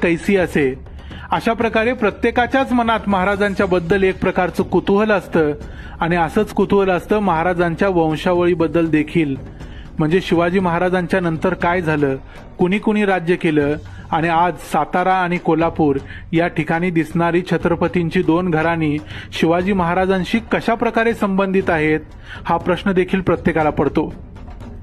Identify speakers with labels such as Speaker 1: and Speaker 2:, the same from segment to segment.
Speaker 1: कैसी असे. अशा प्रकारे प्रत्येकाच्याच मनात महाराजांच्या बद्दल एक प्रकारचं कुतूहल असतं आणि असंच कुतूहल असतं महाराजांच्या वंशावळीबद्दल देखील. म्हणजे शिवाजी महाराजांच्या नंतर काय झालं, कुणी कुणी राज्य केलं आणि आज सातारा आणि कोल्हापूर या ठिकाणी दिसणारी छत्रपतींची दोन घराणी शिवाजी महाराजांशी कशा प्रकारे संबंधित आहेत हा प्रश्न देखील प्रत्येकाला पडतो.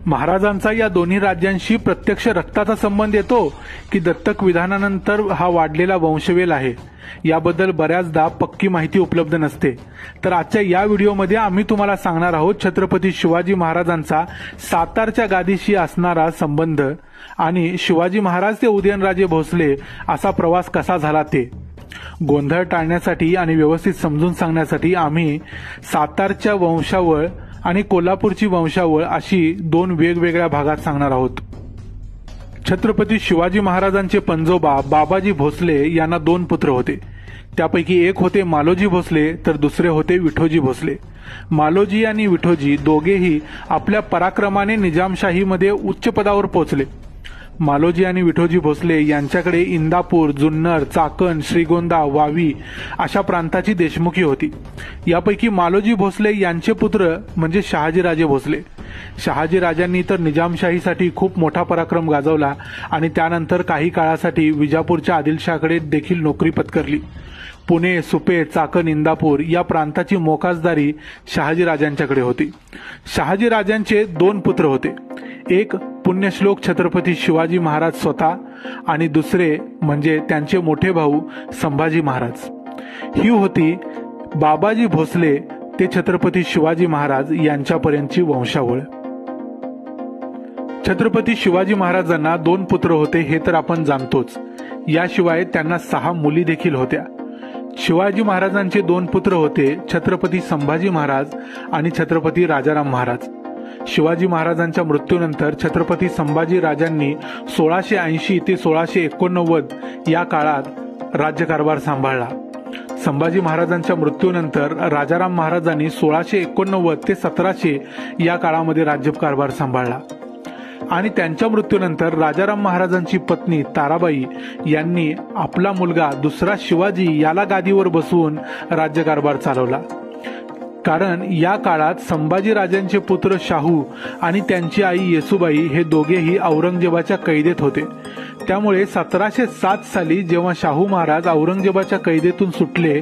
Speaker 1: महाराजांचा या दोन्ही राज्यांशी प्रत्यक्ष रक्ताचा संबंध येतो की दत्तक विधानानंतर हा वाढलेला वंशवेल आहे, याबद्दल बऱ्याचदा पक्की माहिती उपलब्ध नसते. तर आजच्या या व्हिडिओमध्ये आम्ही तुम्हाला सांगणार आहोत छत्रपती शिवाजी महाराजांचा सातारच्या गादीशी असणारा संबंध आणि शिवाजी महाराज ते उदयनराजे भोसले असा प्रवास कसा झाला ते. गोंधळ टाळण्यासाठी आणि व्यवस्थित समजून सांगण्यासाठी आम्ही सातारच्या वंशावळ आणि कोल्हापूरची वंशावळ अशी दोन वेगवेगळ्या भागात सांगणार आहोत. छत्रपती शिवाजी महाराजांचे पंजोबा बाबाजी भोसले यांना दोन पुत्र होते. त्यापैकी एक होते मालोजी भोसले तर दुसरे होते विठोजी भोसले. मालोजी आणि विठोजी दोघेही आपल्या पराक्रमाने निजामशाहीमध्ये उच्च पदावर पोहोचले. मालोजी आणि विठोजी भोसले यांच्याकडे इंदापूर, जुन्नर, चाकण, श्रीगोंदा, वावी अशा प्रांताची देशमुखी होती. यापैकी मालोजी भोसले यांचे पुत्र म्हणजे शहाजीराजे भोसले. शहाजीराजांनी तर निजामशाहीसाठी खूप मोठा पराक्रम गाजवला आणि त्यानंतर काही काळासाठी विजापूरच्या आदिलशाहकडे देखील नोकरी पत्करली. पुणे, सुपे, चाकण, इंदापूर या प्रांताची मोकाजदारी शहाजीराजांच्याकडे होती. शहाजीराजांचे दोन पुत्र होते. एक पुण्यश्लोक छत्रपती शिवाजी महाराज स्वतः आणि दुसरे म्हणजे त्यांचे मोठे भाऊ संभाजी महाराज. ही होती बाबाजी भोसले ते छत्रपती शिवाजी महाराज यांच्यापर्यंतची वंशावळ. छत्रपती शिवाजी महाराजांना दोन पुत्र होते हे तर आपण जाणतोच. याशिवाय त्यांना 6 मुली देखील होत्या. शिवाजी महाराजांचे दोन पुत्र होते छत्रपती संभाजी महाराज आणि छत्रपती राजाराम महाराज. शिवाजी महाराजांच्या मृत्यूनंतर छत्रपती संभाजी राजांनी 1680 ते 1689 या काळात राज्यकारभार सांभाळला. संभाजी महाराजांच्या मृत्यूनंतर राजाराम महाराजांनी 1689 ते 1700 या काळामध्ये राज्यकारभार सांभाळला आणि त्यांच्या मृत्यूनंतर राजाराम महाराजांची पत्नी ताराबाई यांनी आपला मुलगा दुसरा शिवाजी याला गादीवर बसवून राज्यकारभार चालवला. कारण या काळात संभाजी राजांचे पुत्र शाहू आणि त्यांची आई येसुबाई हे दोघेही औरंगजेबाच्या कैदेत होते. त्यामुळे 1707 साली जेव्हा शाहू महाराज औरंगजेबाच्या कैदेतून सुटले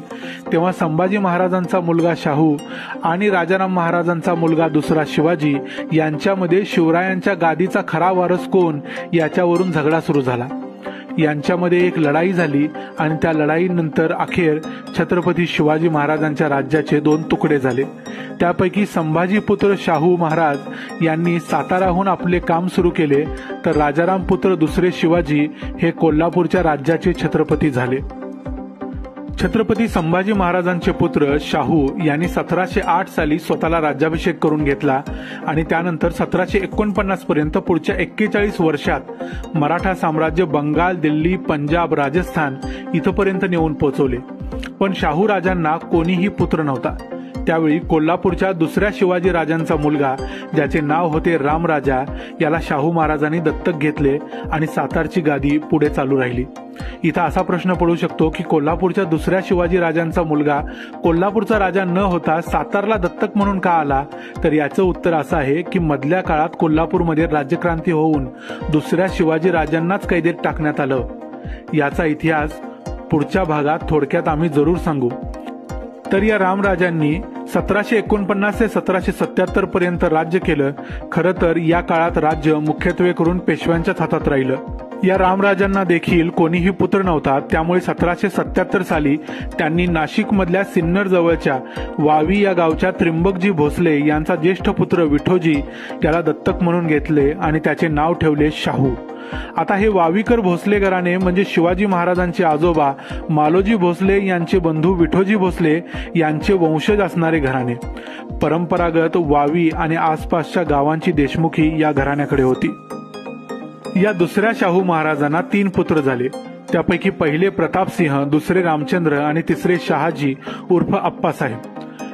Speaker 1: तेव्हा संभाजी महाराजांचा मुलगा शाहू आणि राजाराम महाराजांचा मुलगा दुसरा शिवाजी यांच्यामध्ये शिवरायांच्या गादीचा खरा वारस कोण याच्यावरून झगडा सुरू झाला. यांच्यामध्ये एक लढाई झाली आणि त्या लढाईनंतर अखेर छत्रपती शिवाजी महाराजांच्या राज्याचे 2 तुकडे झाले. त्यापैकी संभाजी पुत्र शाहू महाराज यांनी साताराहून आपले काम सुरू केले तर राजाराम पुत्र दुसरे शिवाजी हे कोल्हापूरच्या राज्याचे छत्रपती झाले. छत्रपती संभाजी महाराजांचे पुत्र शाहू यांनी 1708 साली स्वतःला राज्याभिषेक करून घेतला आणि त्यानंतर 1749 पर्यंत पुढच्या 41 वर्षात मराठा साम्राज्य बंगाल, दिल्ली, पंजाब, राजस्थान इथपर्यंत नेऊन पोहोचवले. पण शाहू राजांना कोणीही पुत्र नव्हता. त्यावेळी कोल्हापूरच्या दुसऱ्या शिवाजी राजांचा मुलगा ज्याचे नाव होते रामराजा याला शाहू महाराजांनी दत्तक घेतले आणि सातारची गादी पुढे चालू राहिली. इथं असा प्रश्न पडू शकतो की कोल्हापूरच्या दुसऱ्या शिवाजी राजांचा मुलगा कोल्हापूरचा राजा न होता सातारला दत्तक म्हणून का आला. तर याचं उत्तर असं आहे की मधल्या काळात कोल्हापूरमध्ये राज्यक्रांती होऊन दुसऱ्या शिवाजी राजांनाच कैदेत टाकण्यात आलं. याचा इतिहास पुढच्या भागात थोडक्यात आम्ही जरूर सांगू. तर या रामराजांनी 1749 ते 1777 पर्यंत राज्य केलं. खरं तर या काळात राज्य मुख्यत्वे करून पेशव्यांच्याच हातात राहिलं. या रामराजांना देखील कोणीही पुत्र नव्हता. त्यामुळे 1777 साली त्यांनी नाशिकमधल्या सिन्नर जवळच्या वावी या गावच्या त्रिंबकजी भोसले यांचा ज्येष्ठ पुत्र विठोजी याला दत्तक म्हणून घेतले आणि त्याचे नाव ठेवले शाहू. आता हे वावीकर भोसले घराणे म्हणजे शिवाजी महाराजांचे आजोबा मालोजी भोसले यांचे बंधू विठोजी भोसले यांचे वंशज असणारे घराणे. परंपरागत वावी आणि आसपासच्या गावांची देशमुखी या घराण्याकडे होती. या दुसऱ्या शाहू महाराजांना 3 पुत्र झाले. त्यापैकी पहिले प्रतापसिंह, दुसरे रामचंद्र आणि तिसरे शहाजी उर्फ अप्पासाहेब.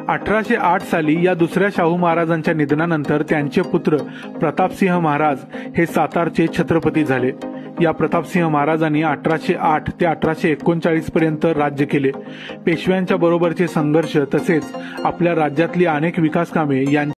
Speaker 1: 1808 साली या दुसऱ्या शाहू महाराजांच्या निधनानंतर त्यांचे पुत्र प्रतापसिंह महाराज हे सातारचे छत्रपती झाले. या प्रतापसिंह महाराजांनी 1808 ते 1839 पर्यंत राज्य केले. पेशव्यांच्या बरोबरचे संघर्ष तसेच आपल्या राज्यातली अनेक विकास कामे